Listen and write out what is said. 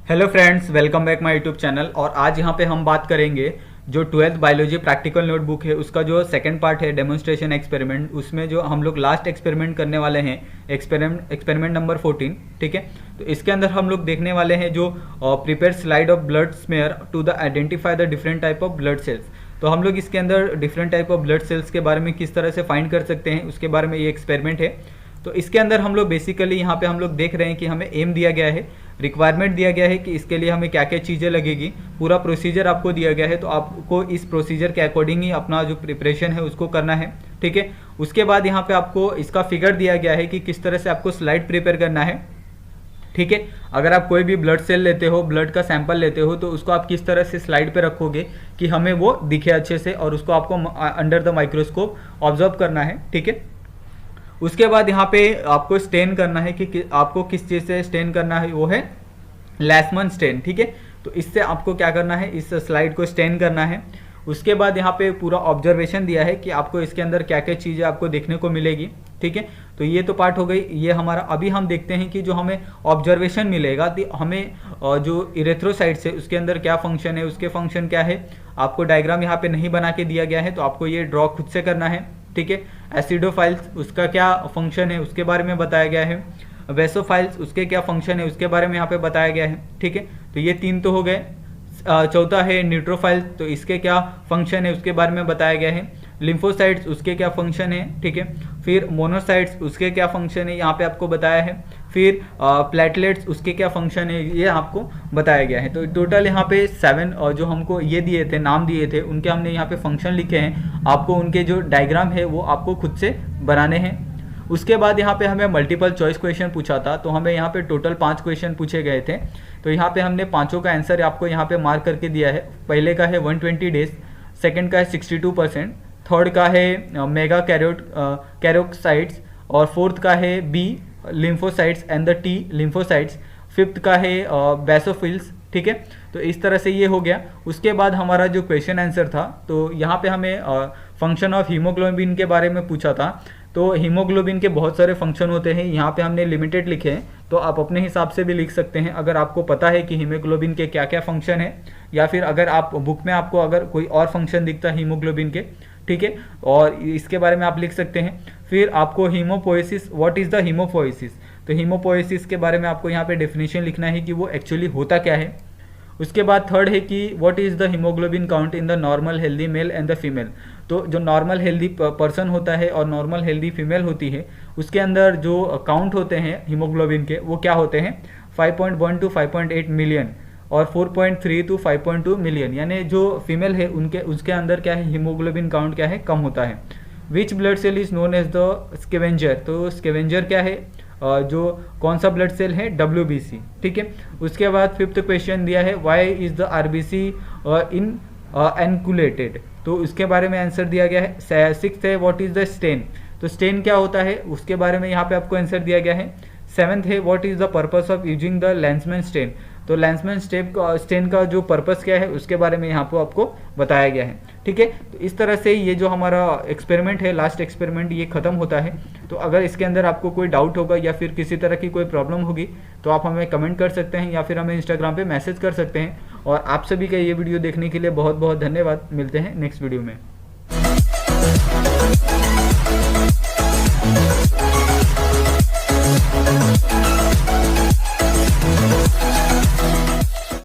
Hello friends, welcome back my YouTube channel. और आज यहाँ पे हम बात करेंगे जो 12th बायोलॉजी प्रैक्टिकल नोटबुक है उसका जो सेकंड पार्ट है डेमोन्स्ट्रेशन एक्सपेरिमेंट, उसमें जो हम लोग लास्ट एक्सपेरिमेंट करने वाले हैं एक्सपेरिमेंट नंबर 14। ठीक है, तो इसके अंदर हम लोग देखने वाले हैं जो prepare slide of blood smear to the identify the different type of blood cells. तो हम लोग इसके अंदर different type of blood cells के बारे में किस तरह से फाइंड कर सकते हैं उसके बारे में ये एक्सपेरिमेंट है। तो इसके अंदर हम लोग बेसिकली यहाँ पे हम लोग देख रहे हैं कि हमें एम दिया गया है, रिक्वायरमेंट दिया गया है कि इसके लिए हमें क्या क्या चीज़ें लगेगी, पूरा प्रोसीजर आपको दिया गया है। तो आपको इस प्रोसीजर के अकॉर्डिंग ही अपना जो प्रिपरेशन है उसको करना है। ठीक है, उसके बाद यहाँ पे आपको इसका फिगर दिया गया है कि किस तरह से आपको स्लाइड प्रिपेयर करना है। ठीक है, अगर आप कोई भी ब्लड सेल लेते हो, ब्लड का सैंपल लेते हो, तो उसको आप किस तरह से स्लाइड पे रखोगे कि हमें वो दिखे अच्छे से, और उसको आपको अंडर द माइक्रोस्कोप ऑब्जर्व करना है। ठीक है, उसके बाद यहाँ पे आपको स्टेन करना है कि आपको किस चीज़ से स्टेन करना है, वो है लैसमन स्टेन। ठीक है, तो इससे आपको क्या करना है, इस स्लाइड को स्टेन करना है। उसके बाद यहाँ पे पूरा ऑब्जर्वेशन दिया है कि आपको इसके अंदर क्या क्या चीज़ें आपको देखने को मिलेगी। ठीक है, तो ये तो पार्ट हो गई ये हमारा। अभी हम देखते हैं कि जो हमें ऑब्जर्वेशन मिलेगा तो हमें जो इरेथ्रोसाइट्स है उसके अंदर क्या फंक्शन है, उसके फंक्शन क्या है, आपको डायग्राम यहाँ पे नहीं बना के दिया गया है, तो आपको ये ड्रॉ खुद से करना है। ठीक है, एसिडोफाइल्स उसका क्या फंक्शन है उसके बारे में बताया गया है, वेसोफाइल्स उसके क्या फंक्शन है उसके बारे में यहाँ पे बताया गया है। ठीक है, तो ये तीन तो हो गए। चौथा है न्यूट्रोफाइल्स, तो इसके क्या फंक्शन है उसके बारे में बताया गया है। लिम्फोसाइट्स उसके क्या फंक्शन है। ठीक है, फिर मोनोसाइट्स उसके क्या फंक्शन है यहाँ पे आपको बताया है। फिर प्लेटलेट्स उसके क्या फंक्शन है ये आपको बताया गया है। तो टोटल यहाँ पे 7 जो हमको ये दिए थे, नाम दिए थे, उनके हमने यहाँ पे फंक्शन लिखे हैं। आपको उनके जो डायग्राम है वो आपको खुद से बनाने हैं। उसके बाद यहाँ पे हमें मल्टीपल चॉइस क्वेश्चन पूछा था, तो हमें यहाँ पे टोटल 5 क्वेश्चन पूछे गए थे। तो यहाँ पे हमने पाँचों का आंसर आपको यहाँ पे मार्क करके दिया है। पहले का है 120 डेज, सेकंड का है 62%, थर्ड का है मेगा कैरोक्साइट्स, और फोर्थ का है B lymphocytes and the T lymphocytes, fifth का है बेसोफिल्स। ठीक है, तो इस तरह से ये हो गया। उसके बाद हमारा जो क्वेश्चन आंसर था, तो यहाँ पे हमें फंक्शन ऑफ हीमोग्लोबिन के बारे में पूछा था। तो हीमोग्लोबिन के बहुत सारे फंक्शन होते हैं, यहाँ पे हमने लिमिटेड लिखे हैं, तो आप अपने हिसाब से भी लिख सकते हैं अगर आपको पता है कि हीमोग्लोबिन के क्या क्या फंक्शन है, या फिर अगर आप बुक में आपको अगर कोई और फंक्शन दिखता है हीमोग्लोबिन के। ठीक है, और इसके बारे में आप लिख सकते हैं। फिर आपको हीमोपोएसिस, व्हाट इज़ द हीमोपोएसिस, तो हीमोपोएसिस के बारे में आपको यहाँ पे डेफिनेशन लिखना है कि वो एक्चुअली होता क्या है। उसके बाद थर्ड है कि what is the haemoglobin count in the normal healthy male and the female. तो जो नॉर्मल हेल्दी पर्सन होता है और नॉर्मल हेल्दी फीमेल होती है, उसके अंदर जो काउंट होते हैं हीमोग्लोबिन के वो क्या होते हैं, 5.1 to 5.8 मिलियन और 4.3 to 5.2 मिलियन। यानी जो फीमेल है उनके उसके अंदर क्या है, हीमोग्लोबिन काउंट क्या है, कम होता है। Which blood cell is known as the scavenger, तो स्केवेंजर क्या है, जो कौन सा ब्लड सेल है, WBC। ठीक है, उसके बाद फिफ्थ क्वेश्चन दिया है व्हाई इज द RBC इन एनकुलेटेड, तो उसके बारे में आंसर दिया गया है। सिक्स्थ है व्हाट इज द स्टेन, तो स्टेन क्या होता है उसके बारे में यहाँ पे आपको आंसर दिया गया है। सेवन्थ है what is the purpose of using the Leishman stain, तो लैंसमैन स्टेन का जो पर्पस क्या है उसके बारे में यहाँ पर आपको बताया गया है। ठीक है, तो इस तरह से ये जो हमारा एक्सपेरिमेंट है, लास्ट एक्सपेरिमेंट, ये खत्म होता है। तो अगर इसके अंदर आपको कोई डाउट होगा या फिर किसी तरह की कोई प्रॉब्लम होगी तो आप हमें कमेंट कर सकते हैं या फिर हमें इंस्टाग्राम पे मैसेज कर सकते हैं। और आप सभी का ये वीडियो देखने के लिए बहुत बहुत धन्यवाद। मिलते हैं नेक्स्ट वीडियो में।